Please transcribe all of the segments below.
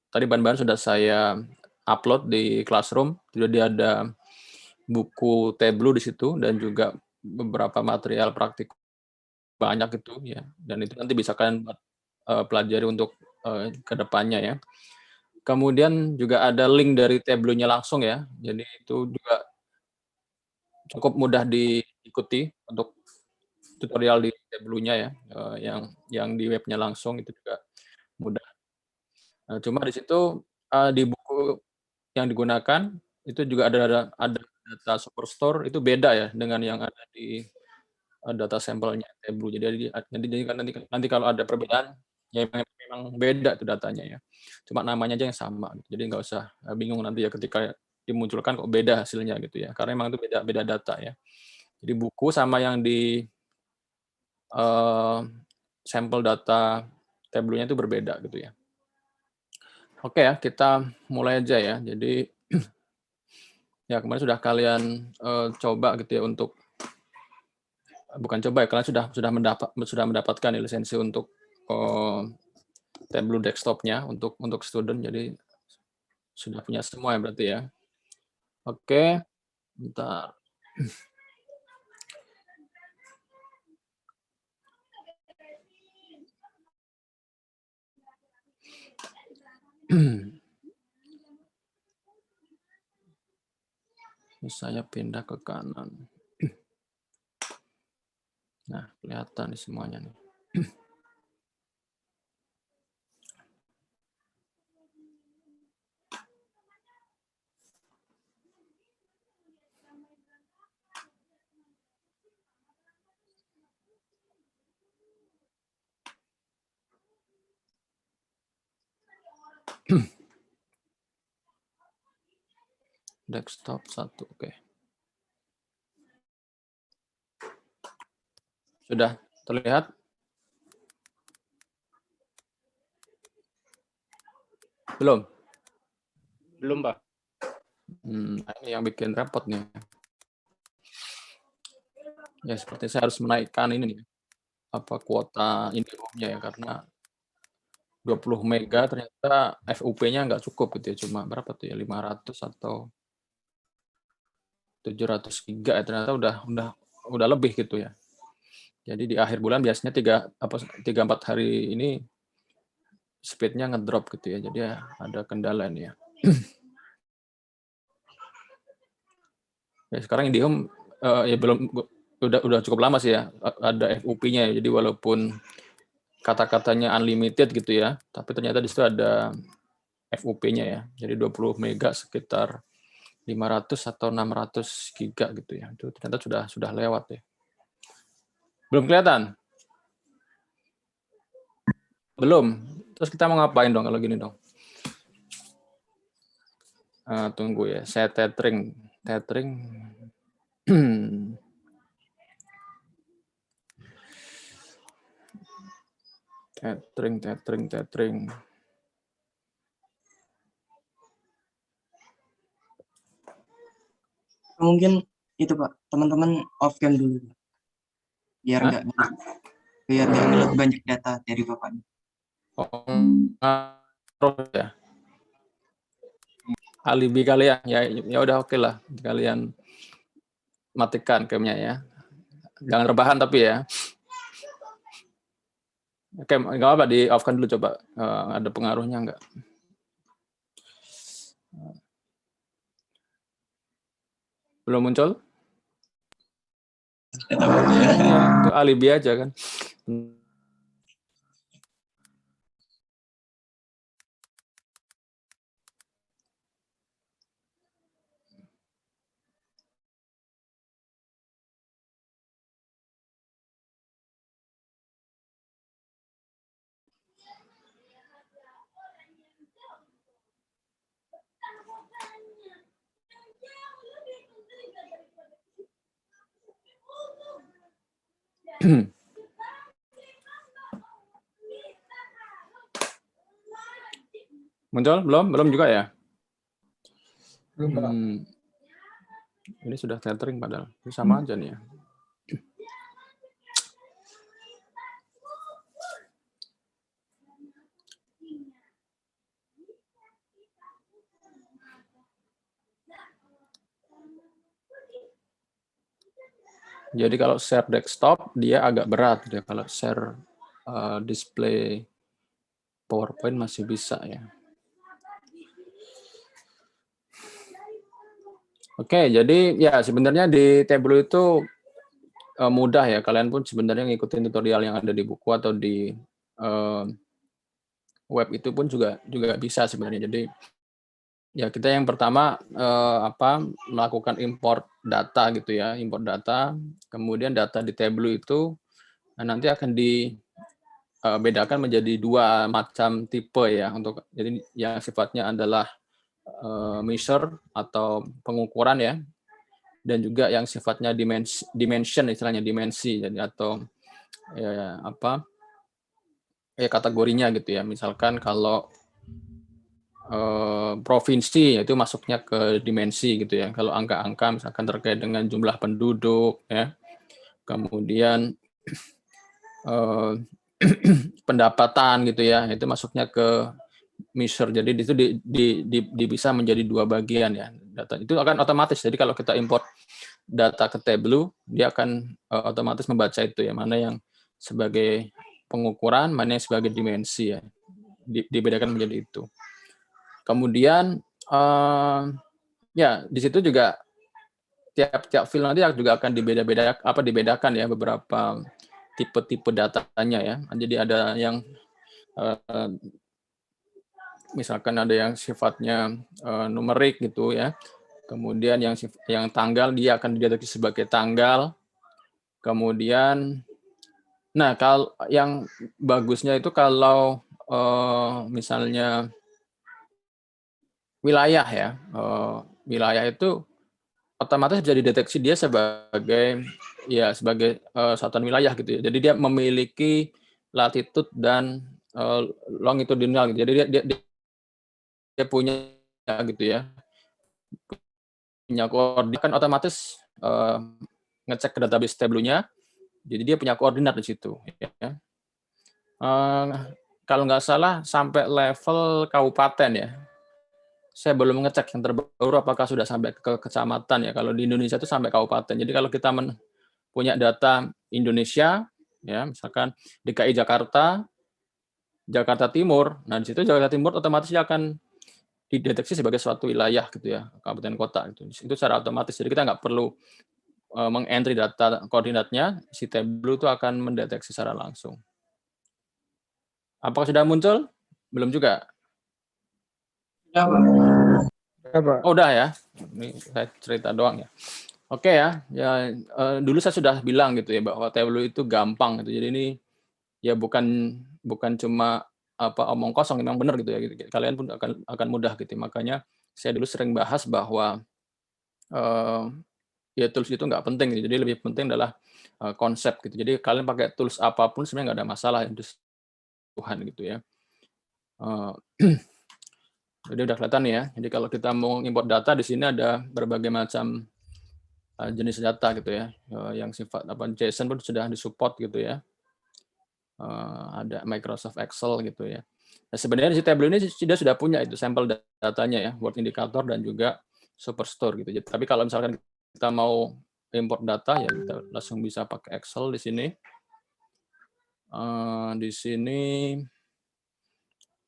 tadi bahan-bahan sudah saya upload di Classroom. Jadi ada buku Tableau di situ dan juga beberapa material praktik banyak itu ya, dan itu nanti bisa kalian pelajari untuk, ke depannya ya. Kemudian juga ada link dari Tableau-nya langsung ya, jadi itu juga cukup mudah diikuti untuk tutorial di Tableau-nya ya, yang di webnya langsung itu juga mudah. Cuma di situ, di buku yang digunakan itu juga ada data Superstore itu beda ya dengan yang ada di data sampelnya Tableau. Jadi nanti kalau ada perbedaan, ya memang beda tuh datanya ya. Cuma namanya aja yang sama, jadi nggak usah bingung nanti ya ketika dimunculkan kok beda hasilnya gitu ya, karena emang itu beda beda data ya. Jadi buku sama yang di sampel data Tableau-nya itu berbeda gitu ya. Oke ya, kita mulai aja ya. Jadi ya kemarin sudah kalian coba gitu ya untuk bukan coba ya, kalian sudah mendapatkan ya lisensi untuk Tableau desktop-nya untuk student, jadi sudah punya semua ya berarti ya. Oke, bentar. Ini saya pindah ke kanan. Nah, kelihatan nih semuanya nih. Desktop 1, oke. Sudah terlihat? Belum? Belum, Pak. Nah ini yang bikin repot nih. Ya seperti saya harus menaikkan ini nih, kuota ini room-nya ya, karena 20 mega ternyata FUP-nya nggak cukup gitu ya, cuma berapa tuh ya, 500 atau 700 giga ya, ternyata udah lebih gitu ya. Jadi di akhir bulan biasanya 3-4 hari ini speed-nya ngedrop gitu ya, jadi ya ada kendala nih ya. Ya sekarang IndiHome ya belum, udah cukup lama sih ya ada FUP-nya ya, jadi walaupun kata-katanya unlimited gitu ya, tapi ternyata di situ ada FUP-nya ya, jadi 20 mega sekitar 500 atau 600 giga gitu ya, itu ternyata sudah lewat ya. Belum kelihatan? Belum? Terus kita mau ngapain dong kalau gini dong? Tunggu ya, saya tethering. Tethering. Mungkin itu Pak, teman-teman off cam dulu biar nggak ngeliat banyak data dari Bapaknya. Ya. Alibi kali ya udah oke lah, kalian matikan camnya ya, jangan rebahan tapi ya. Oke, nggak apa, di off kan dulu coba, ada pengaruhnya nggak? Belum muncul? Itu alibi aja kan. Muncul? Belum juga ya? Belum, Ini sudah tethering padahal. Ini sama aja nih ya. Jadi kalau share desktop dia agak berat gitu ya. Kalau share display PowerPoint masih bisa ya. Oke, jadi ya sebenarnya di Tableau itu mudah ya. Kalian pun sebenarnya ngikutin tutorial yang ada di buku atau di web itu pun juga bisa sebenarnya. Jadi ya kita yang pertama melakukan import data gitu ya, import data. Kemudian data di Tableau itu nanti akan dibedakan menjadi dua macam tipe ya. Jadi yang sifatnya adalah measure atau pengukuran ya, dan juga yang sifatnya dimension istilahnya dimensi, jadi atau kategorinya gitu ya. Misalkan kalau provinsi itu masuknya ke dimensi gitu ya. Kalau angka-angka misalkan terkait dengan jumlah penduduk ya, kemudian pendapatan gitu ya, itu masuknya ke measure. Jadi itu bisa menjadi dua bagian ya. Data itu akan otomatis. Jadi kalau kita import data ke Tableau, dia akan otomatis membaca itu ya, mana yang sebagai pengukuran, mana yang sebagai dimensi ya. Dibedakan menjadi itu. Kemudian ya di situ juga tiap field nanti juga akan dibedakan ya beberapa tipe-tipe datanya ya. Jadi ada yang misalkan ada yang sifatnya numerik gitu ya. Kemudian yang tanggal dia akan dideteksi sebagai tanggal. Kemudian nah kalau yang bagusnya itu kalau misalnya wilayah ya. Wilayah itu otomatis bisa dideteksi dia sebagai satuan wilayah gitu ya. Jadi dia memiliki latitude dan longitudinal gitu. Jadi dia punya gitu ya. Punya koordinat kan otomatis ngecek ke database Tableau-nya. Jadi dia punya koordinat di situ ya. Kalau nggak salah sampai level kabupaten ya. Saya belum ngecek yang terbaru apakah sudah sampai ke kecamatan ya. Kalau di Indonesia itu sampai kabupaten. Jadi kalau kita punya data Indonesia, ya misalkan DKI Jakarta, Jakarta Timur, nah di situ Jakarta Timur otomatis akan dideteksi sebagai suatu wilayah gitu ya, kabupaten kota gitu. Itu secara otomatis. Jadi kita nggak perlu mengentry data koordinatnya, si Tableau itu akan mendeteksi secara langsung. Apakah sudah muncul? Belum juga. Ya, Pak. Oh, udah ya. Ini saya cerita doang ya. Oke ya. Dulu saya sudah bilang gitu ya bahwa Tableau itu gampang gitu. Jadi ini ya bukan cuma omong kosong, memang benar gitu ya. Kalian pun akan mudah gitu. Makanya saya dulu sering bahas bahwa ya tools itu nggak penting gitu. Jadi lebih penting adalah konsep gitu. Jadi kalian pakai tools apapun sebenarnya nggak ada masalah itu Tuhan gitu ya. Jadi udah kelihatan ya. Jadi kalau kita mau import data di sini ada berbagai macam jenis data gitu ya. Yang sifat JSON pun sudah disupport gitu ya. Ada Microsoft Excel gitu ya. Nah, sebenarnya di Tableau ini sudah punya itu sampel datanya ya, Word Indicator dan juga Superstore gitu. Tapi kalau misalkan kita mau import data ya kita langsung bisa pakai Excel di sini. Di sini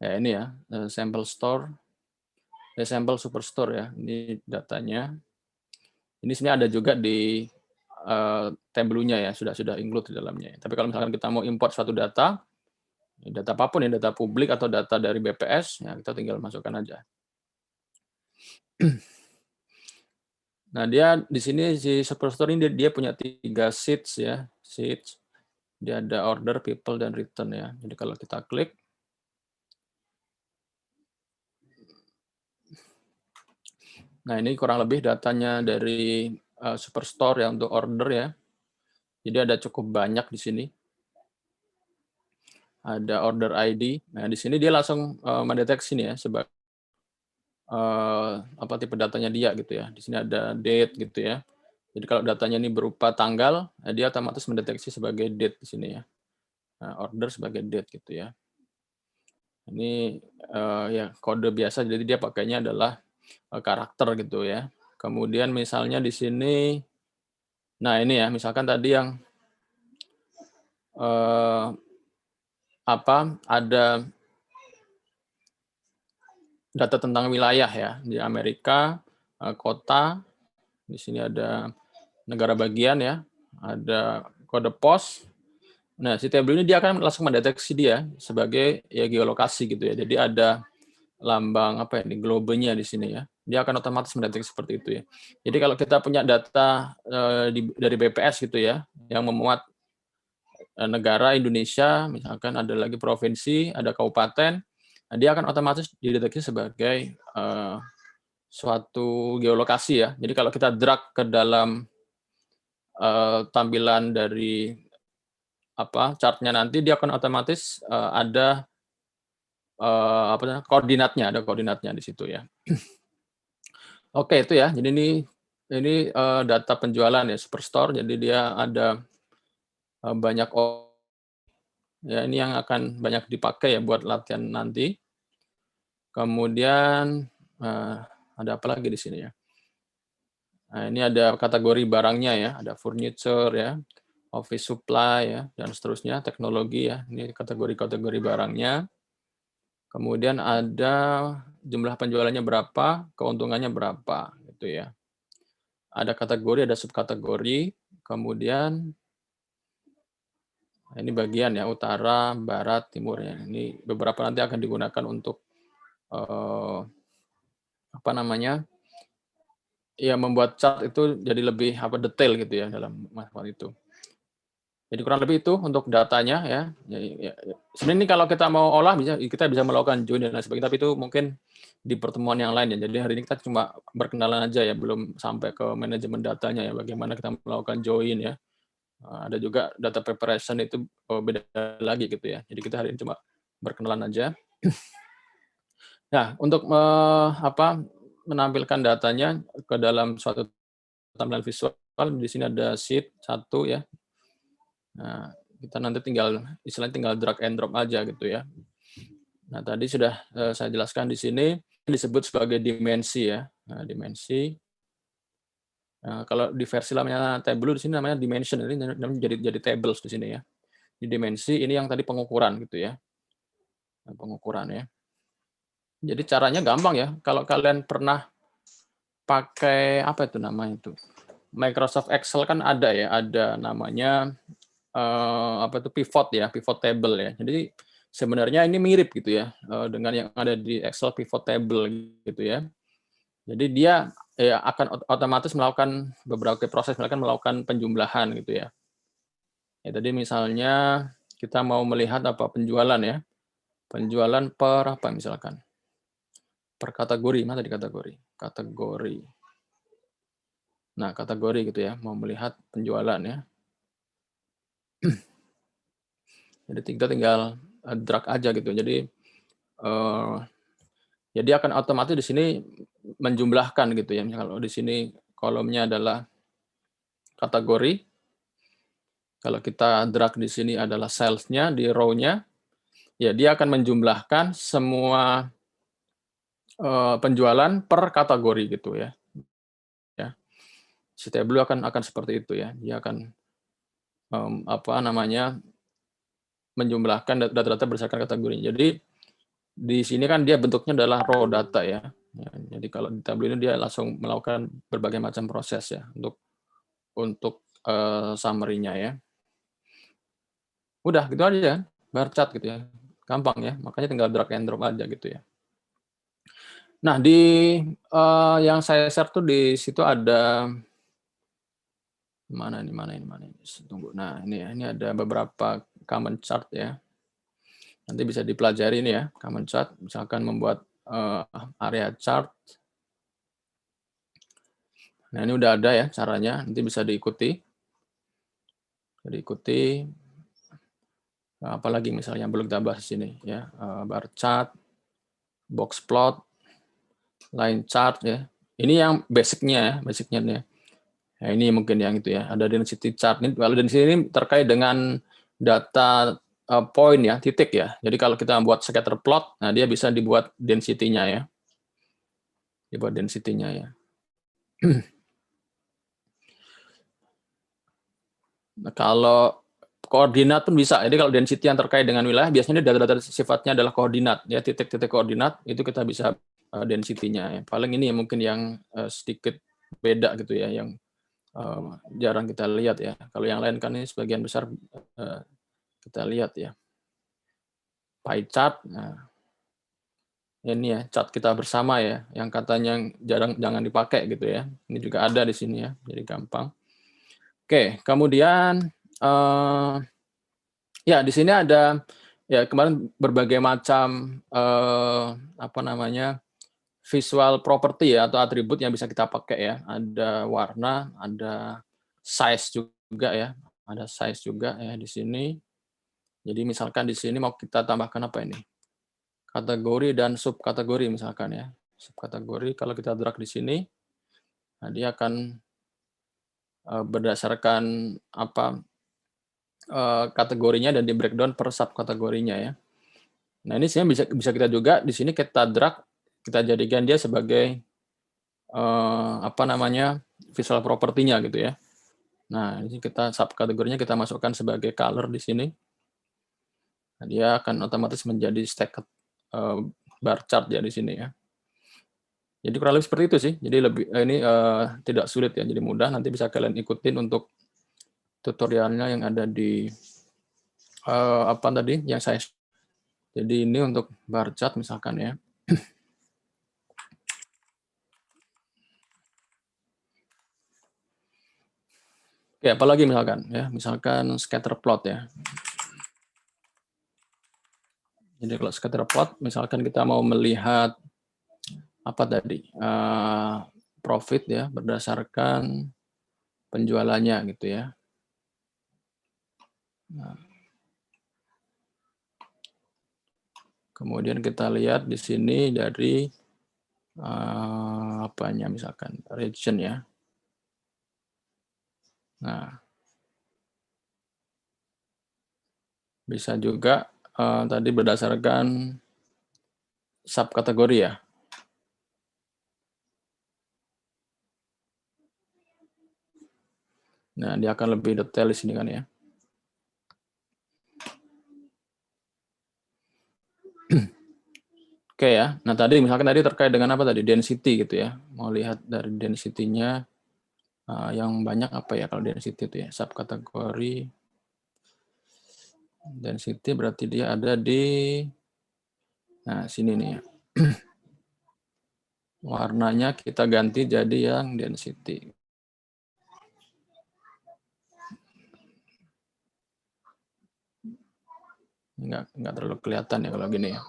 ya ini ya, sampel Superstore ya. Ini datanya. Ini sebenarnya ada juga di Tableau-nya ya, sudah include di dalamnya. Tapi kalau misalkan kita mau import suatu data apapun ya, data publik atau data dari BPS, ya kita tinggal masukkan aja. Nah, dia di sini si Superstore ini dia punya 3 sheets ya, sheets. Dia ada order, people, dan return ya. Jadi kalau kita klik, nah ini kurang lebih datanya dari Superstore ya untuk order ya. Jadi ada cukup banyak di sini. Ada order ID. Nah, di sini dia langsung mendeteksi nih ya sebagai tipe datanya dia gitu ya. Di sini ada date gitu ya. Jadi kalau datanya ini berupa tanggal, dia otomatis mendeteksi sebagai date di sini ya. Nah, order sebagai date gitu ya. Ini ya kode biasa, jadi dia pakainya adalah karakter gitu ya. Kemudian misalnya di sini Nah, ini ya, misalkan tadi yang ada data tentang wilayah ya di Amerika, kota, di sini ada negara bagian ya, ada kode pos. Nah, si tabel ini dia akan langsung mendeteksi dia sebagai ya geolokasi gitu ya. Jadi ada lambang apa ya, di globenya di sini ya. Dia akan otomatis mendeteksi seperti itu ya. Jadi kalau kita punya data dari BPS gitu ya, yang memuat negara Indonesia, misalkan ada lagi provinsi, ada kabupaten, nah dia akan otomatis dideteksi sebagai suatu geolokasi ya. Jadi kalau kita drag ke dalam tampilan dari chartnya nanti, dia akan otomatis ada koordinatnya, ada koordinatnya di situ ya. Oke, itu ya. Jadi ini data penjualan ya Superstore. Jadi dia ada banyak ya, ini yang akan banyak dipakai ya buat latihan nanti. Kemudian ada apa lagi di sini ya? Nah, ini ada kategori barangnya ya, ada furniture ya, office supply ya, dan seterusnya, teknologi ya. Ini kategori-kategori barangnya. Kemudian ada jumlah penjualannya berapa, keuntungannya berapa, gitu ya. Ada kategori, ada subkategori, kemudian ini bagian ya, utara, barat, timur ya. Ini beberapa nanti akan digunakan untuk ya membuat chart itu jadi lebih detail gitu ya dalam masalah itu. Jadi kurang lebih itu untuk datanya ya. Sebenarnya ini kalau kita mau olah kita bisa melakukan join dan lain sebagainya, tapi itu mungkin di pertemuan yang lain ya. Jadi hari ini kita cuma berkenalan aja ya, belum sampai ke manajemen datanya ya, bagaimana kita melakukan join ya. Ada juga data preparation itu beda lagi gitu ya. Jadi kita hari ini cuma berkenalan aja. Nah, untuk menampilkan datanya ke dalam suatu tampilan visual, di sini ada sheet 1 ya. Nah, kita nanti tinggal drag and drop aja gitu ya. Nah, tadi sudah saya jelaskan di sini disebut sebagai dimensi ya. Nah, dimensi. Nah, kalau di versi lamanya Tableau di sini namanya dimension, ini namanya jadi tables di sini ya. Di dimensi ini yang tadi pengukuran gitu ya. Nah, pengukuran ya. Jadi caranya gampang ya. Kalau kalian pernah pakai Microsoft Excel kan ada ya, ada namanya pivot ya, pivot table ya. Jadi sebenarnya ini mirip gitu ya dengan yang ada di Excel pivot table gitu ya. Jadi dia ya akan otomatis melakukan beberapa proses, melakukan penjumlahan gitu ya. Ya tadi misalnya kita mau melihat penjualan ya. Penjualan per misalkan. Per kategori, mana tadi kategori? Kategori. Nah, kategori gitu ya, mau melihat penjualan ya. Jadi kita tinggal drag aja gitu. Jadi ya dia akan otomatis di sini menjumlahkan gitu ya. Kalau di sini kolomnya adalah kategori, kalau kita drag di sini adalah sales-nya di row-nya, ya dia akan menjumlahkan semua penjualan per kategori gitu ya. Ya. Si Tableau akan seperti itu ya. Dia akan menjumlahkan data-data berdasarkan kategori. Jadi di sini kan dia bentuknya adalah raw data ya. Jadi kalau di Tableau ini dia langsung melakukan berbagai macam proses ya untuk summary-nya ya. Udah gitu aja, bar chart gitu ya. Gampang ya, makanya tinggal drag and drop aja gitu ya. Nah, di yang saya share tuh di situ ada mana ini. Tunggu. Nah, ini ada beberapa common chart ya. Nanti bisa dipelajari ini ya, common chart. Misalkan membuat area chart. Nah, ini udah ada ya caranya, nanti bisa diikuti. Apalagi misalnya belum kita bahas di sini ya, bar chart, box plot, line chart ya. Ini yang basicnya nih. Nah, ini mungkin yang itu ya. Ada density chart. Ini kalau di sini terkait dengan data point ya, titik ya. Jadi kalau kita buat scatter plot, nah dia bisa dibuat density-nya ya. Dibuat density-nya ya. Nah, kalau koordinat pun bisa. Jadi kalau density yang terkait dengan wilayah biasanya data-data sifatnya adalah koordinat, ya titik-titik koordinat itu kita bisa density-nya. Ya. Paling ini mungkin yang sedikit beda gitu ya, yang jarang kita lihat ya. Kalau yang lain kan ini sebagian besar kita lihat ya. Pie chart. Nah, ini ya chart kita bersama ya, yang katanya jangan dipakai gitu ya. Ini juga ada di sini ya, jadi gampang. Oke, kemudian ya di sini ada ya kemarin berbagai macam apa namanya visual property ya atau atribut yang bisa kita pakai ya. Ada warna, ada size juga ya, ada size juga ya di sini. Jadi misalkan di sini mau kita tambahkan apa ini? Kategori dan subkategori misalkan ya. Subkategori kalau kita drag di sini, nah dia akan berdasarkan apa kategorinya dan di breakdown per subkategorinya ya. Nah ini sebenarnya bisa kita juga di sini kita drag, kita jadikan dia sebagai apa namanya visual property-nya gitu ya. Nah ini kita subkategorinya kita masukkan sebagai color di sini. Nah, dia akan otomatis menjadi stacked bar chart ya di sini ya. Jadi kurang lebih seperti itu sih. Jadi lebih ini tidak sulit ya, jadi mudah. Nanti bisa kalian ikutin untuk tutorialnya yang ada di apa tadi yang saya. Jadi ini untuk bar chart misalkan ya. Oke, apalagi misalkan ya, misalkan scatter plot ya. Jadi kalau scatter plot, misalkan kita mau melihat apa tadi profit ya berdasarkan penjualannya gitu ya. Nah, kemudian kita lihat di sini dari apanya misalkan region ya. Nah, bisa juga tadi berdasarkan subkategori ya. Nah, dia akan lebih detail di sini kan ya. Oke ya. Nah, tadi misalkan tadi terkait dengan apa tadi? Density gitu ya. Mau lihat dari density-nya yang banyak apa ya kalau density itu ya? Subkategori density berarti dia ada di nah, sini nih ya. Warnanya kita ganti jadi yang density. Nggak terlalu kelihatan ya kalau gini ya.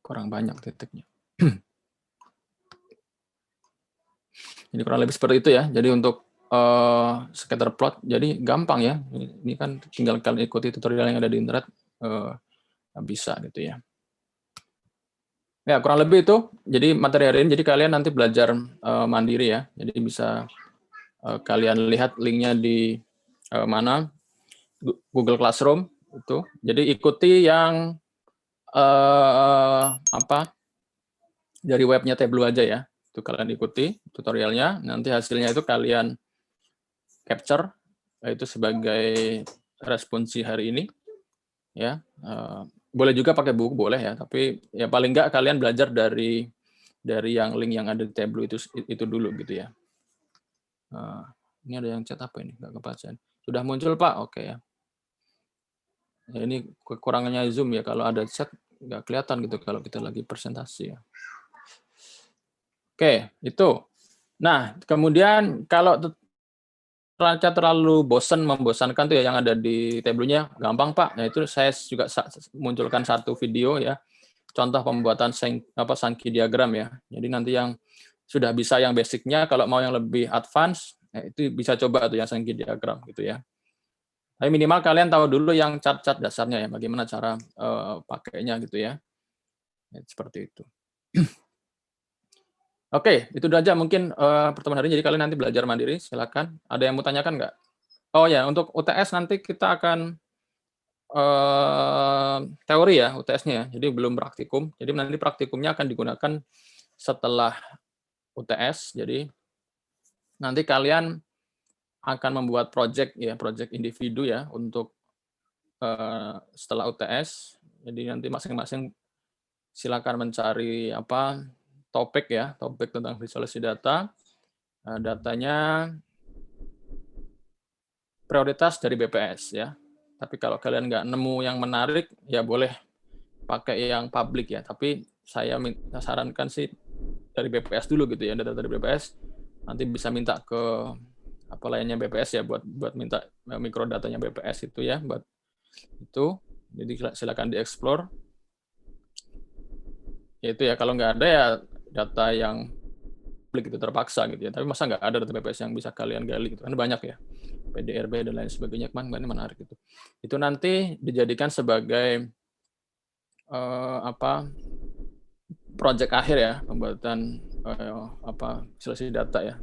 Kurang banyak titiknya. Jadi kurang lebih seperti itu ya. Jadi untuk scatter plot, jadi gampang ya. Ini kan tinggal kalian ikuti tutorial yang ada di internet, bisa gitu ya. Ya kurang lebih itu. Jadi materi hari ini, jadi kalian nanti belajar mandiri ya. Jadi bisa kalian lihat linknya di mana Google Classroom itu. Jadi ikuti yang apa dari webnya Tableau aja ya. Itu kalian ikuti tutorialnya. Nanti hasilnya itu kalian capture itu sebagai responsi hari ini. Ya, boleh juga pakai buku boleh ya. Tapi ya paling nggak kalian belajar dari yang link yang ada di Tableau itu dulu gitu ya. Ini ada yang chat apa ini? Nggak kebaca. Sudah muncul Pak? Oke ya. Ya, ini kekurangannya Zoom ya, kalau ada chat nggak kelihatan gitu kalau kita lagi presentasi ya. Oke, itu. Nah, kemudian kalau terlalu membosankan tuh ya yang ada di tabelnya, gampang Pak. Nah, itu saya juga munculkan satu video ya, contoh pembuatan Sankey diagram ya. Jadi nanti yang sudah bisa yang basicnya, kalau mau yang lebih advance, itu bisa coba tuh yang Sankey diagram gitu ya. Tapi minimal kalian tahu dulu yang chart-chart dasarnya ya, bagaimana cara pakainya gitu ya. Seperti itu. Oke, itu aja mungkin pertemuan hari ini. Jadi kalian nanti belajar mandiri, silakan. Ada yang mau tanyakan nggak? Oh ya, untuk UTS nanti kita akan teori ya UTS-nya ya. Jadi belum praktikum. Jadi nanti praktikumnya akan digunakan setelah UTS. Jadi nanti kalian akan membuat project ya, project individu ya untuk setelah UTS. Jadi nanti masing-masing silakan mencari topik ya, topik tentang visualisasi data. Datanya prioritas dari BPS ya. Tapi kalau kalian nggak nemu yang menarik, ya boleh pakai yang publik ya. Tapi saya sarankan sih dari BPS dulu gitu ya, data dari BPS. Nanti bisa minta ke lainnya BPS ya buat minta mikrodatanya BPS itu ya, buat itu. Jadi silakan dieksplor. Ya itu ya, kalau nggak ada ya data yang publik itu terpaksa gitu ya. Tapi masa nggak ada data BPS yang bisa kalian gali gitu kan, banyak ya. PDRB dan lain sebagainya, ini menarik itu. Itu nanti dijadikan sebagai project akhir ya, pembuatan visualisasi data ya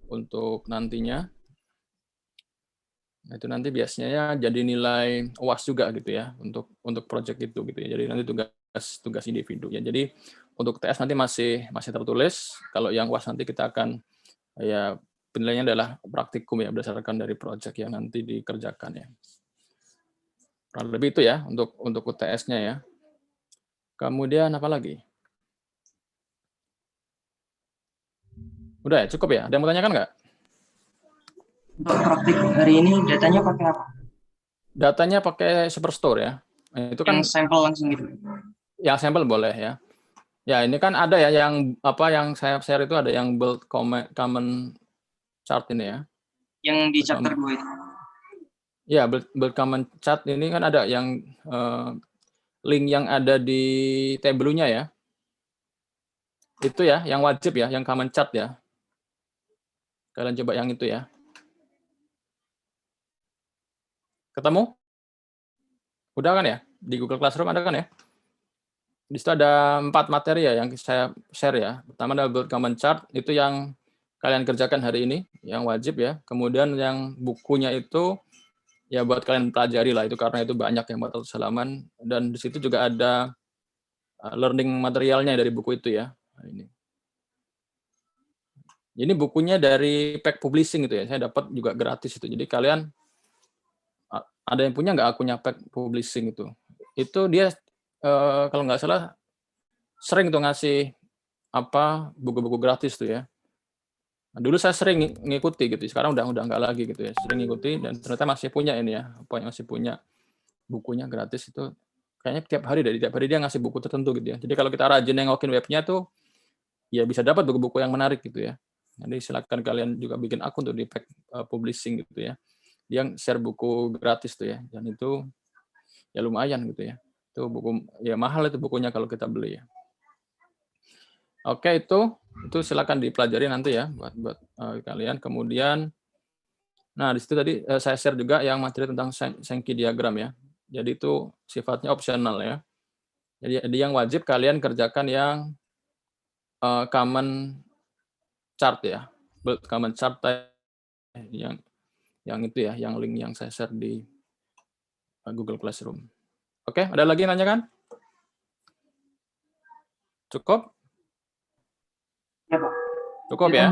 untuk nantinya. Itu nanti biasanya jadi nilai UAS juga gitu ya untuk project itu gitu ya. Jadi nanti tugas individu ya. Jadi untuk TS nanti masih tertulis. Kalau yang UAS nanti kita akan ya penilaiannya adalah praktikum ya, berdasarkan dari project yang nanti dikerjakan ya. Kurang lebih itu ya untuk UTS-nya ya. Kemudian apa lagi? Udah ya, cukup ya? Ada yang mau tanyakan nggak? Untuk praktik hari ini datanya pakai apa? Datanya pakai Superstore ya. Itu kan Yang sampel langsung gitu. yang sampel boleh ya. Ya, ini kan ada ya yang saya share itu, ada yang build common chart ini ya. Yang di chapter 2 itu. Ya, build common chart ini kan ada yang link yang ada di tabelnya ya. Itu ya, yang wajib ya, yang common chart ya. Kalian coba yang itu ya. Ketemu? Udah kan ya? Di Google Classroom ada kan ya? Di situ ada 4 materi ya yang saya share ya. Pertama adalah build common chart, itu yang kalian kerjakan hari ini, yang wajib ya. Kemudian yang bukunya itu ya buat kalian pelajari lah, itu karena itu banyak yang 400 halaman, dan di situ juga ada learning materialnya dari buku itu ya. Nah, ini bukunya dari Pack Publishing itu ya, saya dapat juga gratis itu. Jadi kalian ada yang punya nggak akunnya Pack Publishing itu? Itu dia kalau nggak salah sering tuh ngasih buku-buku gratis tuh ya. Nah, dulu saya sering ngikuti gitu, sekarang udah nggak lagi gitu ya. Sering ngikuti dan ternyata masih punya ini ya, masih punya bukunya gratis itu. Kayaknya tiap hari dia ngasih buku tertentu gitu ya. Jadi kalau kita rajin nengokin webnya tuh, ya bisa dapat buku-buku yang menarik gitu ya. Jadi silakan kalian juga bikin akun tuh di Pack Publishing gitu ya. Dia share buku gratis tuh ya, dan itu ya lumayan gitu ya. Itu buku ya mahal itu bukunya kalau kita beli ya. Oke, itu silakan dipelajari nanti ya buat kalian. Kemudian, nah di situ tadi saya share juga yang materi tentang Sankey diagram ya. Jadi itu sifatnya opsional ya. Jadi yang wajib kalian kerjakan yang common chart ya, build common chart yang itu ya, yang link yang saya share di Google Classroom. Oke, ada lagi yang nanya kan? Cukup? Ya, Pak. Cukup ya?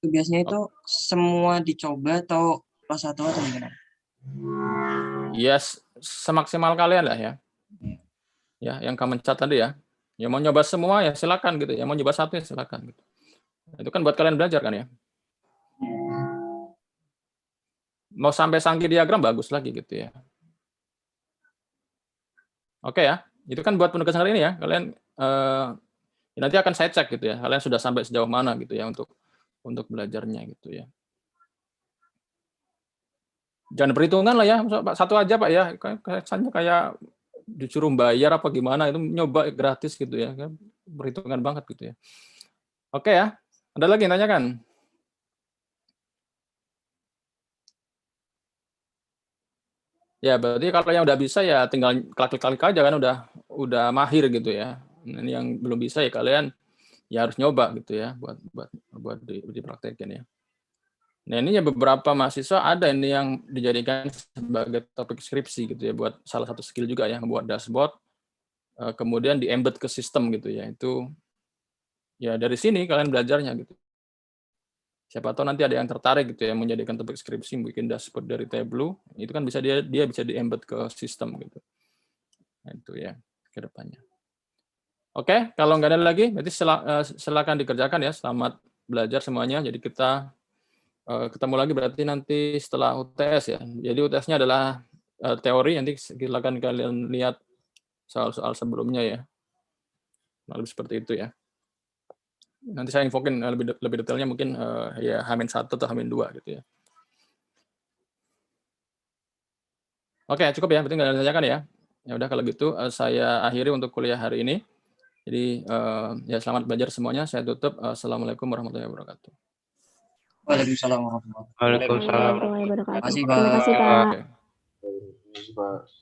Biasanya itu semua dicoba atau kelas 1 atau gimana? Yes, semaksimal kalian lah ya. Ya, yang common chart tadi ya. Ya mau nyoba semua ya silakan gitu. Ya mau nyoba satu ya silakan gitu. Itu kan buat kalian belajar kan ya. Mau sampai Sankey diagram bagus lagi gitu ya. Oke ya. Itu kan buat penugasan kali ini ya. Kalian nanti akan saya cek gitu ya. Kalian sudah sampai sejauh mana gitu ya untuk belajarnya gitu ya. Jangan perhitungan lah ya. Satu aja Pak ya. Kayak disuruh bayar apa gimana, itu nyoba gratis gitu ya, perhitungan banget gitu ya. Oke ya, ada lagi yang tanyakan? Ya berarti kalau yang udah bisa ya tinggal klik-klik aja kan, udah mahir gitu ya. Ini yang belum bisa ya kalian ya harus nyoba gitu ya buat dipraktekin ya. Nah ini ya beberapa mahasiswa ada ini yang dijadikan sebagai topik skripsi gitu ya, buat salah satu skill juga ya, membuat dashboard kemudian di-embed ke sistem gitu ya. Itu ya dari sini kalian belajarnya gitu. Siapa tahu nanti ada yang tertarik gitu ya menjadikan topik skripsi bikin dashboard dari Tableau, itu kan bisa dia bisa di-embed ke sistem gitu. Nah, itu ya ke depannya. Oke, kalau nggak ada lagi berarti silakan dikerjakan ya. Selamat belajar semuanya. Jadi kita ketemu lagi berarti nanti setelah UTS ya. Jadi UTS-nya adalah teori, nanti silakan kalian lihat soal-soal sebelumnya ya. Lebih seperti itu ya. Nanti saya infokin lebih detailnya mungkin ya H-1 atau H-2 gitu ya. Oke, cukup ya, berarti nggak ada yang ditanyakan ya. Ya udah kalau gitu saya akhiri untuk kuliah hari ini. Jadi ya selamat belajar semuanya. Saya tutup. Assalamualaikum warahmatullahi wabarakatuh. Waalaikumsalam warahmatullahi wabarakatuh. Waalaikumsalam. Warahmatullahi wabarakatuh. Terima kasih, Terima kasih, Pak. Pak. Oke. Terima kasih, Pak.